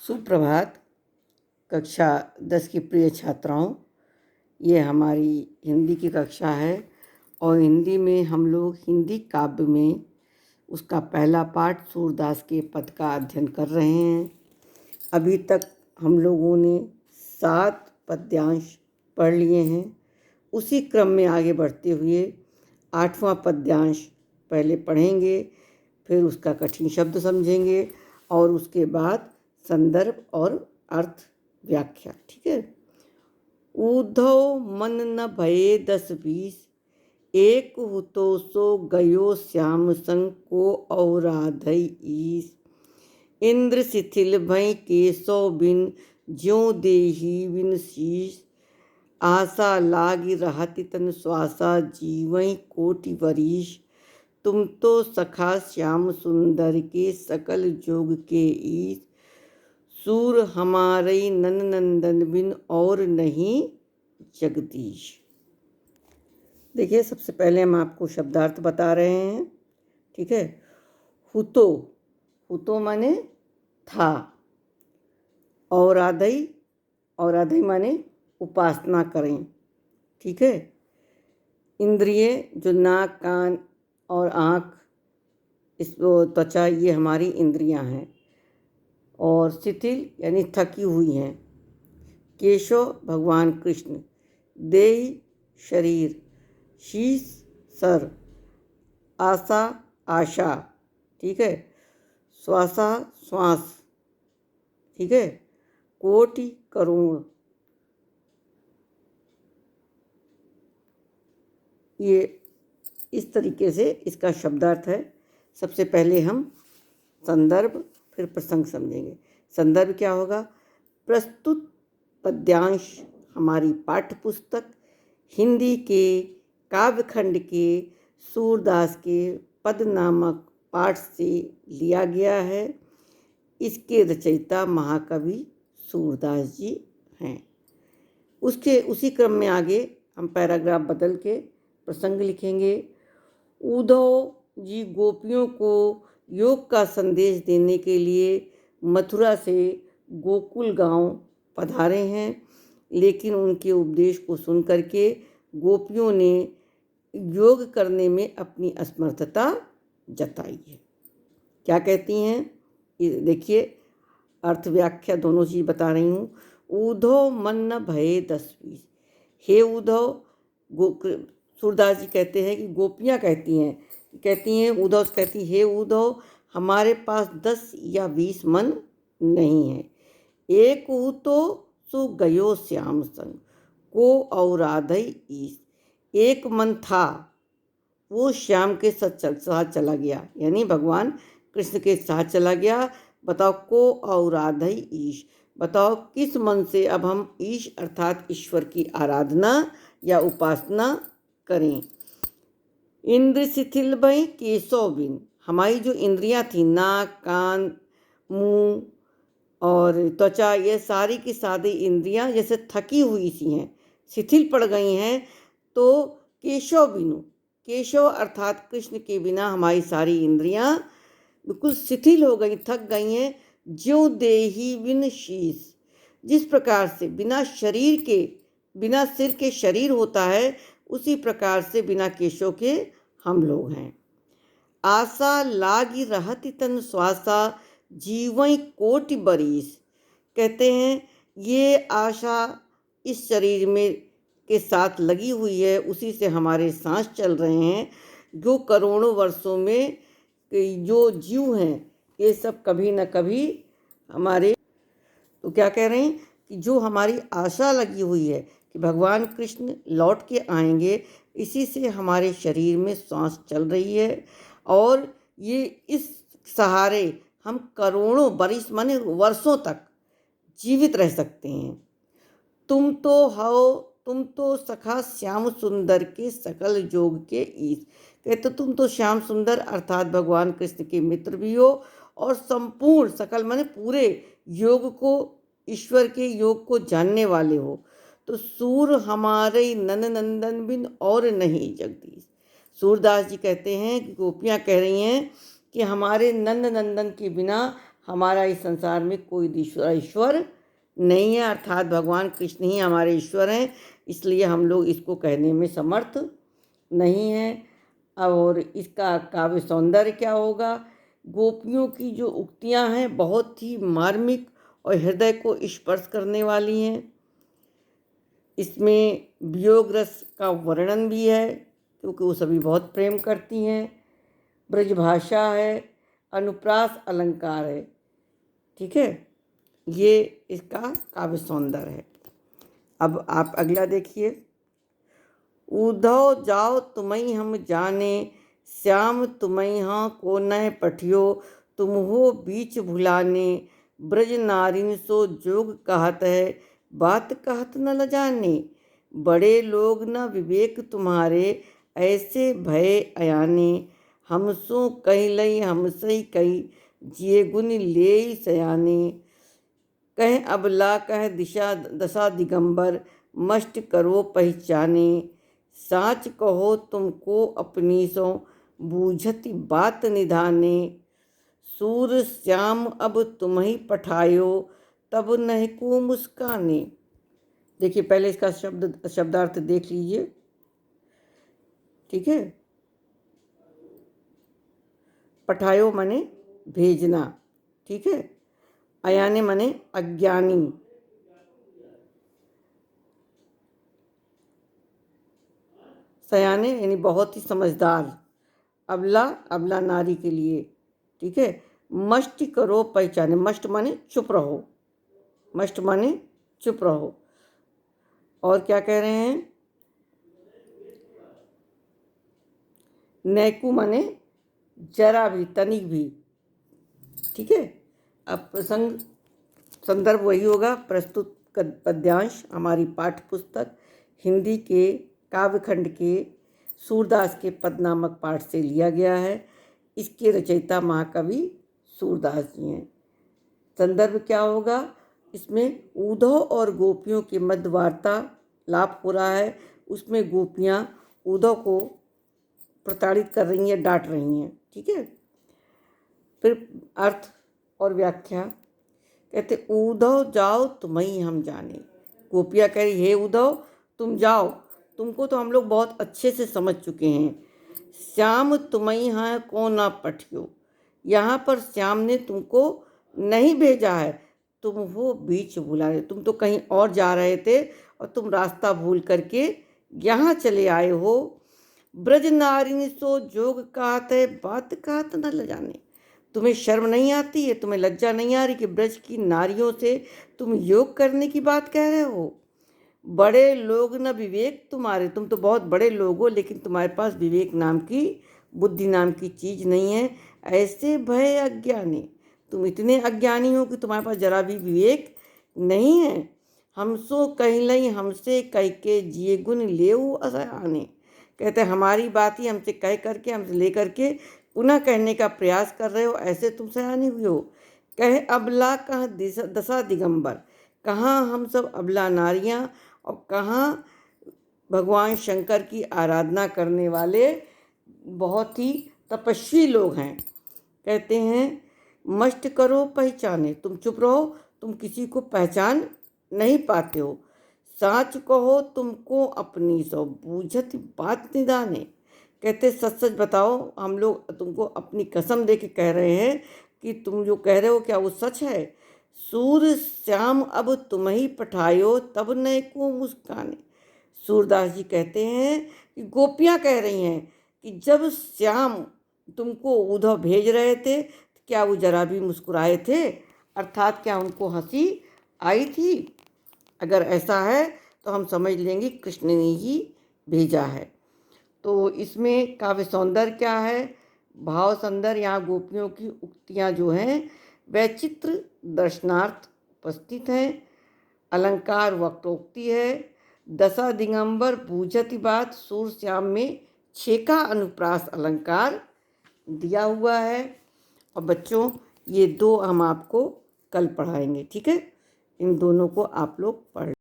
सुप्रभात। कक्षा 10 की प्रिय छात्राओं, ये हमारी हिंदी की कक्षा है और हिंदी में हम लोग हिंदी काव्य में उसका पहला पाठ सूरदास के पद का अध्ययन कर रहे हैं। अभी तक हम लोगों ने 7 पद्यांश पढ़ लिए हैं। उसी क्रम में आगे बढ़ते हुए 8वां पद्यांश पहले पढ़ेंगे, फिर उसका कठिन शब्द समझेंगे और उसके बाद संदर्भ और अर्थ व्याख्या। ठीक है। ऊधव मन न भये 10-20, एक हुतो सो गयो श्याम संग को औराधई ईस। इंद्र शिथिल भई केशव बिन, ज्यों देही बिन शीस। आशा लागी रहति तन श्वासा, जीवई कोटि वरीश। तुम तो सखा श्याम सुंदर के, सकल जोग के ईश। सूर हमारे नन नंदन बिन, और नहीं जगदीश। देखिए, सबसे पहले हम आपको शब्दार्थ बता रहे हैं। ठीक है। हुतो, हुतो माने था। औराधई, औराधई माने उपासना करें। ठीक है। इंद्रिय जो नाक, कान और आँख, इस त्वचा, ये हमारी इंद्रियां हैं। और शिथिल यानी थकी हुई हैं। केशव भगवान कृष्ण, देह शरीर, शीश सर, आशा आशा, ठीक है, श्वासा श्वास, ठीक है, कोटि करोड़। ये इस तरीके से इसका शब्दार्थ है। सबसे पहले हम संदर्भ फिर प्रसंग समझेंगे। संदर्भ क्या होगा? प्रस्तुत पद्यांश हमारी पाठ्य पुस्तक हिंदी के काव्यखंड के सूरदास के पद नामक पाठ से लिया गया है। इसके रचयिता महाकवि सूरदास जी हैं। उसी क्रम में आगे हम पैराग्राफ बदल के प्रसंग लिखेंगे। उद्धव जी गोपियों को योग का संदेश देने के लिए मथुरा से गोकुल गांव पधारे हैं, लेकिन उनके उपदेश को सुन करके गोपियों ने योग करने में अपनी असमर्थता जताई है। क्या कहती हैं? ये देखिए, अर्थ व्याख्या दोनों चीज बता रही हूँ। उद्धव मन न भये 10-20। हे उद्धव, सूरदास जी कहते हैं कि गोपियाँ कहती हैं उद्धव से कहती, हे उद्धव, हमारे पास 10 या 20 मन नहीं है। एक हु तो सु गयो श्याम संग को औराधई ईस। एक मन था, वो श्याम के साथ चला गया, यानी भगवान कृष्ण के साथ चला गया। बताओ, को औराधई ईश, बताओ किस मन से अब हम ईश अर्थात ईश्वर की आराधना या उपासना करें। इंद्र शिथिल भई केशव बिन, हमारी जो इंद्रियां थी, नाक, कान, मुंह और त्वचा, ये सारी की सारी इंद्रियां जैसे थकी हुई सी हैं, शिथिल पड़ गई हैं। तो केशव बिनु, केशव अर्थात कृष्ण के बिना हमारी सारी इंद्रियां बिल्कुल शिथिल हो गई, थक गई हैं। ज्यों देही बिन शीस, जिस प्रकार से बिना शरीर के, बिना सिर के शरीर होता है, उसी प्रकार से बिना केशों के हम लोग हैं। आशा लागी रहति तन श्वासा, जीवई कोटि बरीस। कहते हैं ये आशा इस शरीर में के साथ लगी हुई है, उसी से हमारे सांस चल रहे हैं। जो करोड़ों वर्षों में जो जीव हैं, ये सब कभी न कभी हमारे, तो क्या कह रहे हैं कि जो हमारी आशा लगी हुई है कि भगवान कृष्ण लौट के आएंगे, इसी से हमारे शरीर में सांस चल रही है। और ये इस सहारे हम करोड़ों बरिस माने वर्षों तक जीवित रह सकते हैं। तुम तो सखा श्याम सुंदर के, सकल जोग के ईश। कहते तुम तो श्याम सुंदर अर्थात भगवान कृष्ण के मित्र भी हो, और संपूर्ण, सकल माने पूरे योग को, ईश्वर के योग को जानने वाले हो। तो सूर हमारे नन नंदन बिन, और नहीं जगदीश। सूरदास जी कहते हैं कि गोपियाँ कह रही हैं कि हमारे नंद नंदन के बिना हमारा इस संसार में कोई दूसरा ईश्वर नहीं है, अर्थात भगवान कृष्ण ही हमारे ईश्वर हैं, इसलिए हम लोग इसको कहने में समर्थ नहीं हैं। और इसका काव्य सौंदर्य क्या होगा? गोपियों की जो उक्तियां हैं बहुत ही मार्मिक और हृदय को स्पर्श करने वाली हैं। इसमें वियोग रस का वर्णन भी है, क्योंकि वो सभी बहुत प्रेम करती हैं। ब्रजभाषा है, अनुप्रास अलंकार है। ठीक है, ये इसका काव्य सौंदर्य है। अब आप अगला देखिए। उधव जाओ तुम्हें हम जाने, श्याम तुम्हें हाँ को न पठियो, तुम हो बीच भुलाने, ब्रज नारिन सो जोग कहत है, बात कहत न ल जाने, बड़े लोग न विवेक तुम्हारे, ऐसे भय अयाने, हमसो कही लई हमसे कही, जिए गुण ले सयाने, कह अबला कह दिशा दशा दिगंबर, मस्ट करो पहचाने, साच कहो तुमको अपनी सो, बूझति बात निधाने, सूर श्याम अब तुम ही पठायो, तब नहीं को मुस्काने। देखिए, पहले इसका शब्दार्थ देख लीजिए। ठीक है, पठायो माने भेजना। ठीक है, अयाने माने अज्ञानी। सयाने यानी बहुत ही समझदार। अबला, अबला नारी के लिए। ठीक है, मष्ट करो पहचाने, मष्ट माने चुप रहो, मष्ट माने चुप रहो। और क्या कह रहे हैं? नैकु माने जरा भी, तनिक भी। ठीक है, अब प्रसंग संदर्भ वही होगा। प्रस्तुत पद्यांश हमारी पाठ्य पुस्तक हिंदी के काव्यखंड के सूरदास के पद नामक पाठ से लिया गया है। इसके रचयिता महाकवि सूरदास जी हैं। संदर्भ क्या होगा? इसमें उद्धव और गोपियों के मध्य वार्तालाप हो रहा है। उसमें गोपियाँ उद्धव को प्रताड़ित कर रही हैं, डांट रही हैं। ठीक है, फिर अर्थ और व्याख्या। कहते उद्धव जाओ तुम्हें हम जाने। गोपियाँ कह रही हे उद्धव तुम जाओ, तुमको तो हम लोग बहुत अच्छे से समझ चुके हैं। श्याम तुम्हें यहाँ को ना पठियो, यहाँ पर श्याम ने तुमको नहीं भेजा है, तुम हो बीच भुला रहे। तुम तो कहीं और जा रहे थे और तुम रास्ता भूल करके यहाँ चले आए हो। ब्रज नारिन सो जोग कहत है, बात कहत न ल जाने। तुम्हें शर्म नहीं आती है, तुम्हें लज्जा नहीं आ रही कि ब्रज की नारियों से तुम योग करने की बात कह रहे हो? बड़े लोग न विवेक तुम्हारे, तुम तो बहुत बड़े लोग हो, लेकिन तुम्हारे पास विवेक नाम की, बुद्धि नाम की चीज़ नहीं है। ऐसे भय अज्ञानी, तुम इतने अज्ञानी हो कि तुम्हारे पास जरा भी विवेक नहीं है। हमसो कहीं लई हमसे कह के, जिए गुण लेऊ असयाने। कहते हमारी बात ही हमसे कह करके, हमसे ले करके पुनः कहने का प्रयास कर रहे हो, ऐसे तुम सयाने हुए हो। कह अबला कह दशा दिगंबर, कहाँ हम सब अबला नारियाँ और कहाँ भगवान शंकर की आराधना करने वाले बहुत ही तपस्वी लोग हैं। कहते हैं मष्ट करो पहचाने, तुम चुप रहो, तुम किसी को पहचान नहीं पाते हो। साच कहो तुमको अपनी सो, बूझत बात निदाने। कहते सच सच बताओ, हम लोग तुमको अपनी कसम दे के कह रहे हैं कि तुम जो कह रहे हो क्या वो सच है। सूर श्याम अब तुम ही पठायो, तब न को मुस्काने। सूरदास जी कहते हैं कि गोपियाँ कह रही हैं कि जब श्याम तुमको उद्धव भेज रहे थे, क्या वो जरा भी मुस्कुराए थे? अर्थात क्या उनको हंसी आई थी? अगर ऐसा है तो हम समझ लेंगे कृष्ण ने ही भेजा है। तो इसमें काव्य सौंदर्य क्या है? भाव सौंदर्य, यहाँ गोपियों की उक्तियाँ जो हैं वह चित्र दर्शनार्थ उपस्थित हैं। अलंकार वक्रोक्ति है। दशा दिगंबर बूझति बात, सूर श्याम में छेका अनुप्रास अलंकार दिया हुआ है। और बच्चों ये दो हम आपको कल पढ़ाएंगे। ठीक है, इन दोनों को आप लोग पढ़